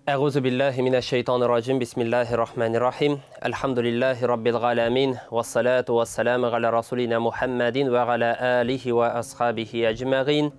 Euzu billahi mineşşeytanirracim. Bismillahirrahmanirrahim. Elhamdülillahi rabbil alamin ve salatu vesselamu ala rasulina Muhammedin ve ala alihi ve ashabihi ecmaîn.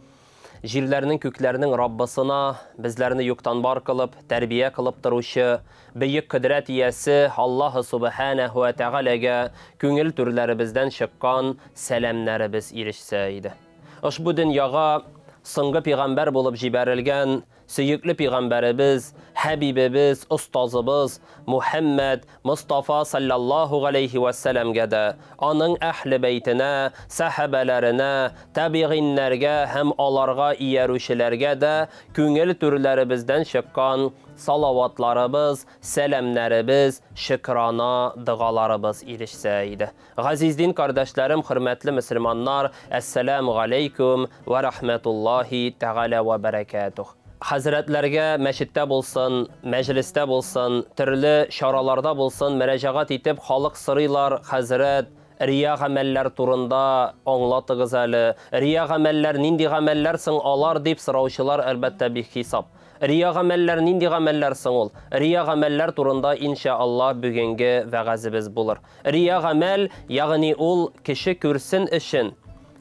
Jirlerinin köklerinin Rabbisine bizlerini yoktan bar kılıp, terbiye kılıp duruşu, büyük kudret iyesi Allah Subhanahu ve Teala'ga köngül türleri bizden çıkan selamları biz irişseydi. Ushbu dünyaga soňgy peygamber bolup jiberilgen Süyüklü Peygamberimiz, Habibimiz, Ustazımız Muhammed Mustafa sallallahu aleyhi ve sellem'ge de, onun ahli beytine, sahabelerine, tabiğinlerge hem alarga iyeruşilerge de köngül türlerimizden çıkan salavatlarımız, selamlarımız, şükrana dıgalarımız irişseydi. Aziz din kardeşlerim, hürmetli Müslümanlar, Esselamu aleyküm ve rahmetullahi teala ve berekatuh. Hazretlerge meşitte bulsun, mecliste bulsun, türlü şaralarda bulsun, müracaat etip halk sırıylar Hazret, riya gameller turunda anlatığız ali. Riya gameller nindi gamellersin alar deyip sıravşılar elbette bir hesap. Riya gameller nindi gamellersin ol. Riya gameller turunda inşallah bugünkü vagazimiz bulur. Riya gamel yani ol kişi kürsün işin,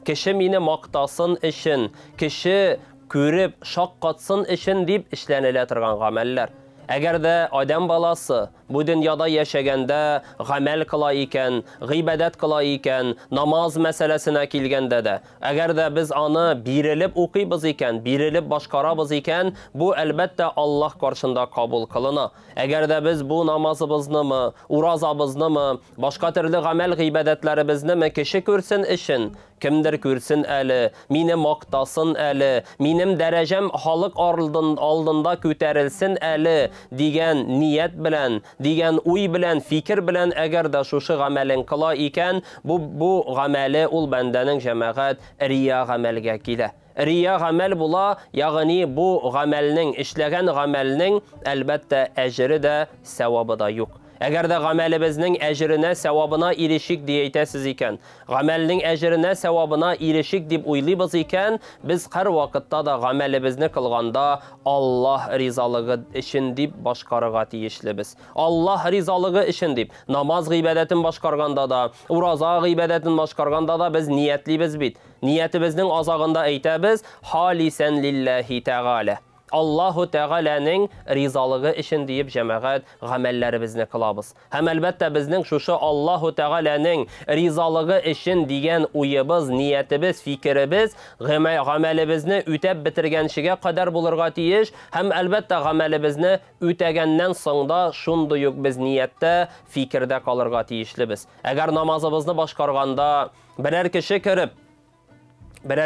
kişi mini maktasın işin, kişi körüp şakkatsın işin deyip işlenile turgan gameller. Eğer de adam balası bu dünyada yaşaganda gamel kıla iken, gıybedet kıla iken, namaz meselesine kilgende de, eğer de biz anı birilip okuybiz iken, birilip başkarabız iken, bu elbette Allah karşında kabul kılına. Eğer de biz bu namazımızını mı, urazabızını mı, başka türlü gamel gıybedetlerimizni mi kişi kürsün işin, kimdir kürsün eli, mini maktasın eli, minim derecem halık aldında köterilsin eli, digen niyet bilen, digen uy bilen, fikir bilen eğer de şuşu gamelin kıla iken, bu gameli ul bendenin cemaat riya gamelge kile. Riya gamel bula, yani bu gamelinin, işlegen gamelinin elbette ecri de, sevabı da yok. Eğer de gamelimizin ecrine, sevabına irişik diyeytesiz iken, gamelinin ecrine, sevabına irişik deyip uylaybız iken, biz her vakitte da gamelimizni kılganda Allah rizalığı için deyip başkarıga tiyişlibiz. Allah rizalığı için deyip namaz gıybedetin başkarganda da, uraza gıybedetin başkarganda da biz niyetlibiz bit. Niyetimizin azağında eytebiz, halisen lillahi teala. Allahu Teala'nın rizalığı için deyip cemaat gamellerimizni kılabız. Hem elbette bizning şuşu Allahu Teala'nın rizalığı için diyen uyubuz, niyetimiz, fikrimiz gamelimizni ütep bitirgenşige kadar bulurga tiyiş. Hem elbette gamelimizni ütegenden sonda şunduyuk biz niyette, fikirde kalırga tiyişlibiz. Eğer namazımızını başkarganda birer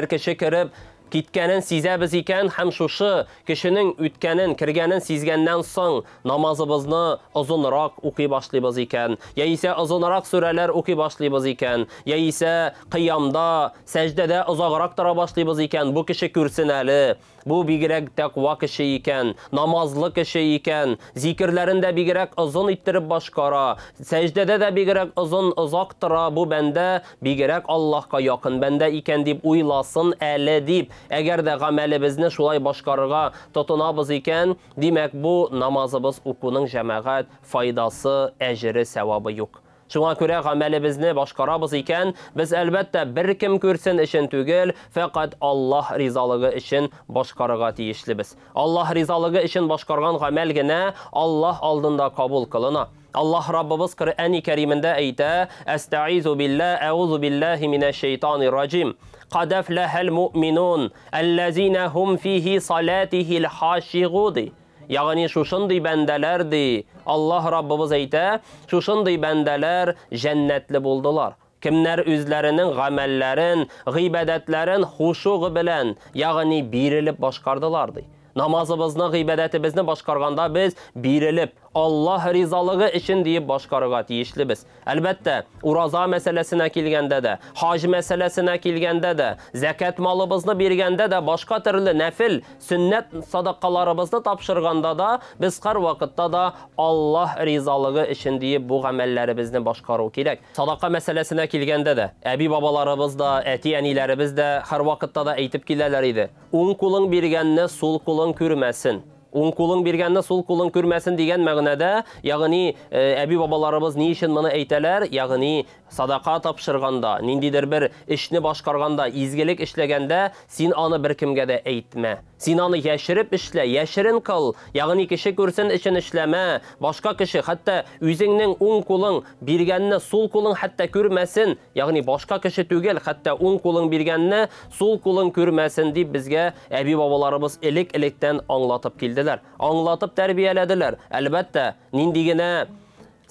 kişi kirib, kitkenin sizebiz iken hem şuşu kişinin ütkenin, kirgenin sizgenden son namazımızını uzunrak okuy başlaybız iken, ya ise uzunrak süreler okuy başlaybız iken, ya ise qiyamda, secdede uzağırak tara başlaybız iken, bu kişi kürsün eli, bu bigirek takva kişi iken, namazlı kişi iken, zikirlerinde bigirek uzun ittirip başkara, secdede de bigirek uzun uzaktıra, bu bende bigirek Allah'a yakın bende iken deyip uylasın eli deyip, eğer de gamelimizni şulay başkarıga tutunabız iken, demek bu namazımız okunun cemaat faydası, ecri, sevabı yok. Şuna göre gamelimizni başkarabız iken, biz elbette bir kim kürsün için tügül, fakat Allah rizalığı için başkarıga tiyişlibiz. Allah rizalığı için başkargan gamelgine Allah aldında kabul kılına. Allah Rabbimiz Kur'an-ı Kerim'inde eyte, Estaizu billah, euzu billahi mineşşeytanirracim. قَدْ أَفْلَحَ الْمُؤْمِنُونَ الَّذ۪ينَ هُمْ ف۪يهِ صَلَاتِهِ الْحَاشِغُونَ. Yani şuşundu bendelerdi. Allah Rabbimiz eyte, şuşundu bendeler cennetli buldular. Kimler üzlerinin, gamellerin, gıybedetlerin huşuğu bilen, yani birilip başkardılardı. Namazımızını, gıybedetimizni başkarganda biz birilip Allah rizalığı için deyip başkarıga tiyişlibiz. Elbette uraza meselesine kilgende de, hac meselesine kilgende de, zekat malımızını birgende de, başka türlü nefil, sünnet sadakalarımızını tapşırganda da, biz her vakitte da Allah rizalığı için deyip bu gamellerimizni başkarı kirek. Sadaka meselesine kilgende de, ebi babalarımız da, eti enilerimiz de her vakitte da eytip kileleriydi. Un kulun birgenini sul kulun kürmesin. Оң кулың бергәнне сул кулың күрмәсен дигән мәгънәдә, ягъни әби бабаларыбыз ни өчен моны әйтәләр? Ягъни садака тапшырганда, ниндидер бер эшне башкарганда, изгелек эшләгәндә, син аны беркемгә дә әйтмә. Син аны яшереп эшлә, яшерен кыл. Ягъни кеше күрсен өчен эшләмә. Башка кеше, хәтта үзеңнең уң кулың биргәнне сул кулың хәтта күрмәсен. Ягъни башка кеше түгел, хәтта уң кулың биргәнне сул кулың күрмәсен дип безгә әби бабаларыбыз элек-электән аңлатып килделәр. Аңлатып тәрбияләделәр. Әлбәттә, нинди генә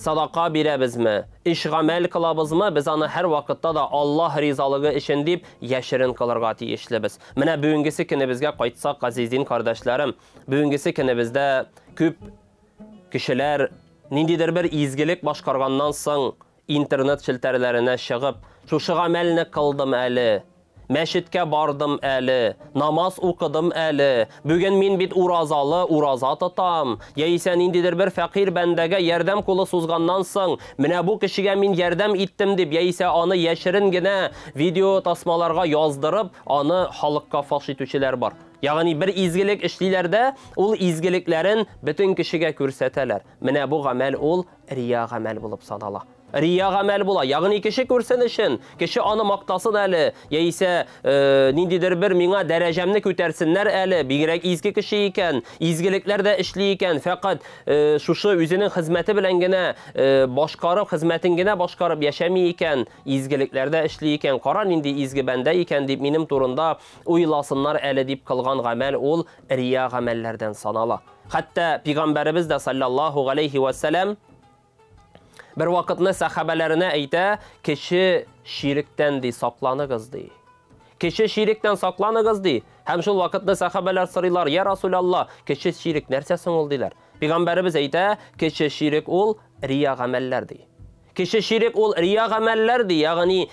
садака бирәбезме, эш гамәл кылабызмы, без аны һәр вакытта да Аллаһ ризалыгы өчен дип яшерен кылырга тиешлебез. Менә бүгенгесе көнебезгә кайтсак, газиздин кардәшләрем, бүгенгесе көнебездә күп кешеләр ниндидер бер изгелек башкарганнан соң интернет челтәрләренә чыгып, шушы гамәлне кылдым әле, мәчеткә бардым әле, намаз укыдым әле, бүген мин бит уразалы, ураза тотам, яисә ниндидер бер фәкыйрь бәндәгә ярдәм кулы сузганнан соң, менә бу кешегә мин ярдәм иттем дип, яисә аны яшерен генә видео тасмаларга яздырып, аны халыкка фаш итүчеләр бар. Ягъни бер изгелек эшлиләрдә, ул изгелекләрен бөтен кешегә күрсәтәләр. Менә бу гамәл ул рия гамәл булып санала. Рия гамәл була. Ягъни кеше күрсен өчен, кеше аны мактасын әле, яисә ниндидер бер миңа дәрәҗәмне күтәрсеннәр әле, бигрәк изге кеше икән, изгелекләр дә эшли икән, фақат шушы үзенең хезмәте белән генә башкарып, хезмәтен генә башкарып яшәми икән, изгелекләр дә эшли икән, кара нинди изге бәндә икән дип минем турында уйласыннар әле дип кылган гамәл ул рия гамәлләрдән санала. Хәтта Пәйгамбәребез дә саллаллаһу алейхи ва саллям bir вакытны сахабаларына әйтә, кеше ширктән ди сакланыгыз ди. Кеше ширктән сакланыгыз ди. Һәм шул вакытны сахабалар сорыйлар: "Я Расулаллах, кеше ширк нәрсә соң ул?" диләр. Пәйгамбәребез әйтә, кеше ширк ул рия гамәлләр ди. Кеше ширк ул рия гамәлләр ди, ягъни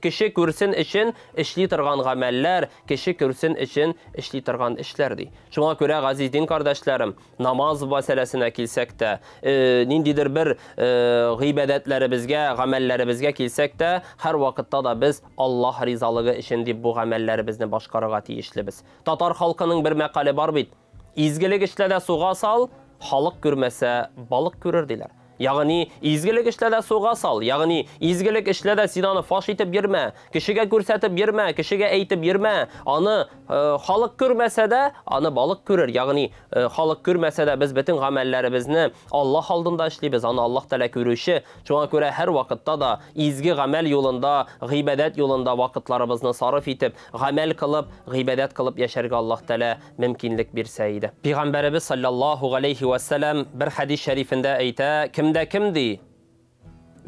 кеше күрсен өчен эшли торган гамәлләр, кеше күрсен өчен эшли торган эшләр ди. Шуңа күрә, газиздин кардәшләрем, намаз мәсьәләсенә килсәк тә, ниндидер бер гыйбадәтләребезгә, гамәлләребезгә килсәк тә, һәр вакытта да без Аллаһ ризалыгы өчен дип бу гамәлләребезне башкарырга тиешлебез. Татар халкының бер мәкале бар бит. Изгелек эшләдә суга сал, халык күрмәсә балык күрер диләр. Ягъни изгелек эшләдә суга сал, ягъни изгелек эшләдә син аны фаш итеп бирмә, кешегә күрсәтеп бирмә, кешегә әйтеп бирмә. Аны халык күрмәсә дә, аны балык күрер. Ягъни халык күрмәсә дә без бөтен гамәлләребезне Аллаһ алдында эшлибез, аны Аллаһ Тәала күрүче. Шуңа күрә һәр вакытта да изге гамәл юлында, гыйбадәт юлында вакытларыбызны сарыф итеп, гамәл кылып, гыйбадәт кылып яшәргә Аллаһ Тәала мөмкинлек бирсә иде. Пәйгамбәребез саллаллаһу алейхи ва саллям бер хадис шәрифендә әйтә, кем ди?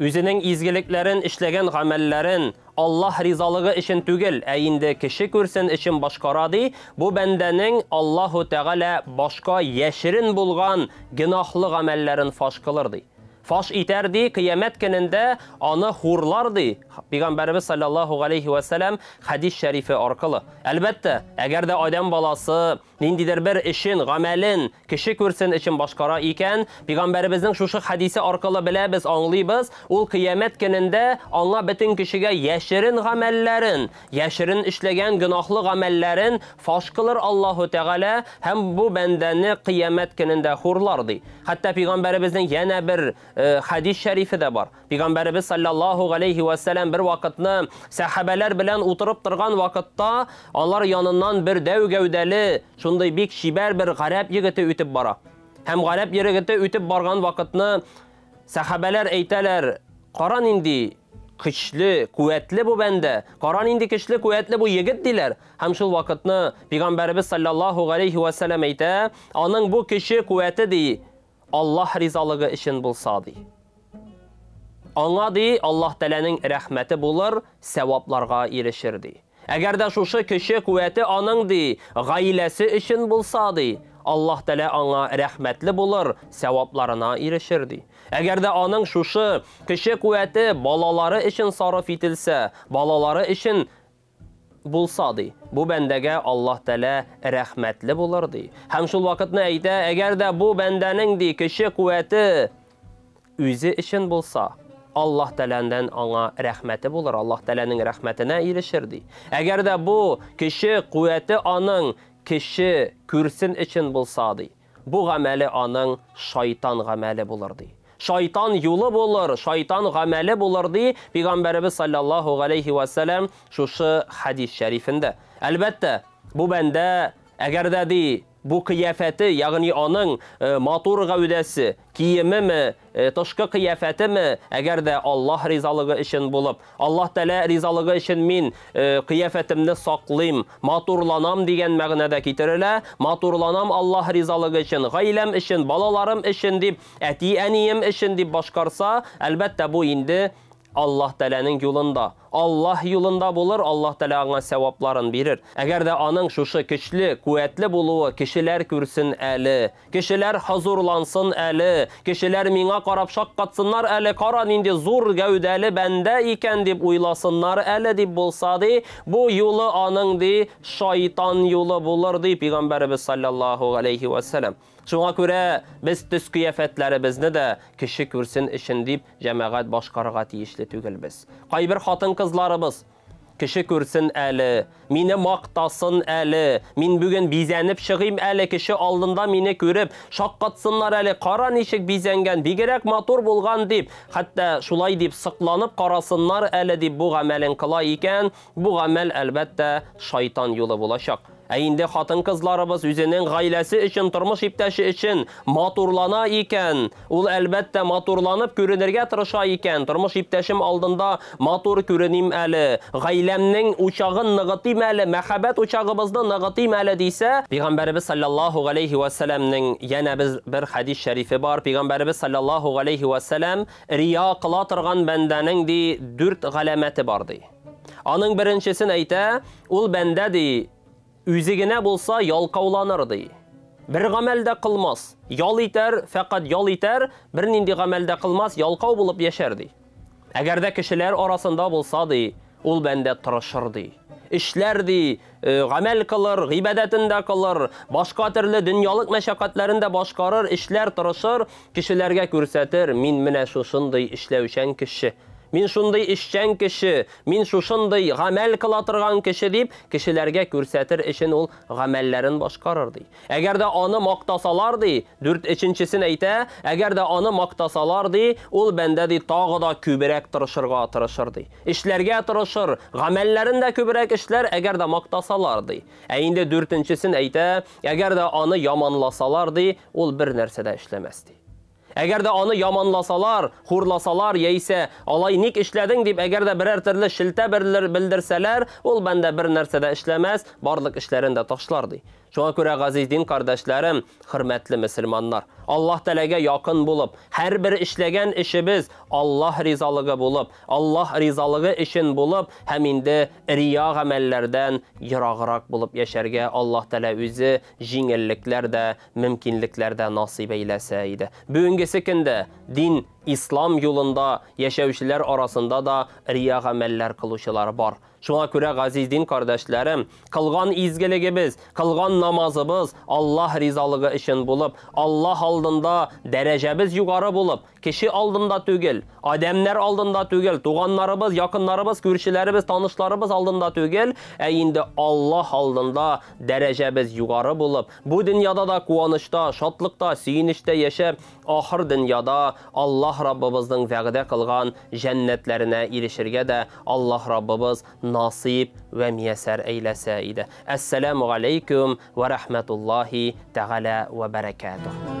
Үзенең изгелекләрен эшләгән гамәлләрен Аллаһ ризалыгы өчен түгел, ә инде кеше күрсен өчен башкара ди, бу бәндәнең Аллаһу Тәгалә башка яшерен булган гөнаһлы гамәлләрен фаш кылыр ди. Фаш итәр ди, кыямәт көнендә аны хурлар ди. Пәйгамбәребез саллаллаһу алейхи ва саллям хадис шәрифе аркылы. Әлбәттә, әгәр дә адам баласы ниндидер бер эшен, гамәлен кеше күрсен өчен башкара икән, Пәйгамбәребезнең шушы хадисе аркылы беләбез, аңлыйбыз, ул кыямәт көнендә аңа бөтен кешегә яшерен гамәлләрен, яшерен эшләгән гөнаһлы гамәлләрен фаш кылыр Аллаһу Тәгалә, һәм бу бәндәне кыямәт көнендә хурлар ди. Хәтта Пәйгамбәребезнең янә бер хадис шәрифе дә бар. Пәйгамбәребез саллаллаһу алейхи ва саллям бер вакытны сахабалар белән утырып торган вакытта, алар яныннан бер дәү гәүдәле, шундый бик шибәр бер гарәп егете үтеп бара. Һәм гарәп егете үтеп барган вакытны сахабалар әйтәләр: "Кара нинди көчле, куәтле бу бәндә, кара нинди көчле, куәтле бу егет" диләр. Һәм шул вакытны Пәйгамбәребез саллаллаһу алейхи ва саллям әйтә, аның бу көче, куәте ди Аллаһ ризалыгы өчен булса ди. Аңа ди Аллаһ Тәгаләнең рәхмәте булыр, савапларга ирешер ди. Әгәр дә шушы көче, куәте аның ди гаиләсе өчен булса ди, Аллаһ Тәгалә аңа рәхмәтле булыр, савапларына ирешер ди. Әгәр дә аның шушы көче, куәте балалары өчен сарыф ителсә, балалары өчен булса ди, бу бәндәгә Аллаһ Тәгалә рәхмәтле булыр ди. Һәм шул вакытны әйтә, әгәр дә бу бәндәнең ди көче, куәте үзе өчен булса, Аллаһ Тәгаләдән аңа рәхмәте булыр, Аллаһ Тәгаләнең рәхмәтенә ирешер ди. Әгәр дә бу көче, куәте аның кеше күрсен өчен булса ди, bu гамәле аның шайтан гамәле булыр ди. Шайтан юлы булыр, шайтан гамәле булыр ди. Пәйгамбәрбез саллаллаху алейхи ва саллям шушы хадис шәрифендә. Әлбәттә, бу бәндә әгәр дә ди bu kıyafeti, yani onun motor gövdesi, kiyimi, tışkı kıyafeti mi, eğer de Allah rizalığı için bulup, Allah Teala rizalığı için min kıyafetimni saklayım, motorlanam degen məğnədə kitirirlər, motorlanam Allah rizalığı için, gailem için, balalarım için deyip, əti əniyim için deyip başkarsa, elbette bu indi Allah Teala'nın yolunda. Allah yolunda bulur, Allah Teala ona sevaplarını verir. Eğer de anın şuşu güçlü, kuvvetli buluğu, kişiler kürsün əli, kişiler hazırlansın əli, kişiler mina qarab şaqqatsınlar əli, qaran indi zor gövdəli bəndə ikən deyib uylasınlar əli deyib bolsadı, bu yolu anın deyib şeytan yolu bulur deyib Peygamberimiz sallallahu aleyhi ve sellem. Şuna göre biz düz kıyafetlerimizni de kişi kürsün için deyip cemaat başqarığa tiyişli tügül biz. Qaybir xatın kızlarımız kişi kürsün əli, mini maqtasın əli, min bugün bizənib шығayım əli, kişi aldında mini görüp şaqqatsınlar əli, qara neşik bizəngen, bigirək motor bolğan deyip, hatta şulay deyip sıqlanıb qarasınlar əli deyip bu qəməlin qıla ikən, bu qəməl əlbəttə şeytan yolu bulaşaq. Indi xatın kızlarımız üzerinin gailesi için, turmuş iptaşı için motorlana iken, ol elbette motorlanıp görünürge tırışa iken, turmuş iptaşım aldında motor görüneyim əli, gailemnin uçağın nığıtayım əli, məxəbət uçağımızda nığıtayım əli deysə, Peygamberimiz sallallahu aleyhi ve sellem'nin yine bir hadis şerifi var. Peygamberimiz sallallahu aleyhi ve sellem riya qılatırğan bəndenin de 4 gələməti var dey. Anın birinçisini eytə, ol bəndə dey, üzigine bulsa yalqavlanırdı. Bir gamelde kılmaz. Yal iter, fakat yal iter, bir nindi gamelde kılmaz, yalqav bulup yaşardı. Eğer de kişiler arasında bulsadı, ol bende tırışırdı. İşlerdi, gamel kılır, gıybedetinde kılır, başka türlü dünyalık meşakkatlerinde başkarır, işler tırışır, kişilerge görsetir, min mine şuşundu işlevşen kişi. Min şunday işçen kişi, min şuşunday gamel kılatırgan kişi deyip, kişilerge görsetir işin ol gamellerin başkarırdı. Eğer de anı maktasalardı, 4 içinçisin eyte, eğer de anı maktasalardı, ol bende de tağı da kübürek tırışırga tırışırdı. İşlerge tırışır, gamellerin de kübürek işler eğer de maktasalardı. Eyinde 4-cisin eyte, eğer de anı yamanlasalardı, ol bir nersede işlemezdi. Eğer de anı yamanlasalar, hurlasalar, yeyse, alaynik işledin deyip, eğer de birer türlü şilte bildirseler, ol bende bir nersede işlemez, barlık işlerinde taşlardı. Şuna göre gaziz din kardeşlerim, hürmetli Müslümanlar, Allah Teala'ya yakın bulup, her bir işlegen işimiz Allah rizalığı bulup, Allah rizalığı işin bulup, heminde riya gamellerden yırağırak bulup yaşarga Allah Teala özü jingillikler de, mümkünlikler de nasip eyleseydi. Bugünkü kinde din, İslam yolunda yaşayışlar arasında da riya gameller kılışılar var. Şuna göre gaziz din kardeşlerim, kılgan izgiligimiz, kılgan namazımız Allah rizalığı için bulup, Allah aldında derecemiz yukarı bulup, kişi aldında tügül, ademler aldında tügül, tuğanlarımız, yakınlarımız, görüşlerimiz, tanışlarımız aldında tügül, indi Allah aldında derecemiz yukarı bulup, bu dünyada da kuvanışta, şatlıkta, suyinişte yaşayıp, ahir dünyada Allah Rabbimizin vəqdə qılğan cənnətlərinə erişirgə də Allah Rabbimiz nasib və müyəssər eyləsə idi. Esselamu aleyküm və rəhmətullahi təala və bərəkatuhu.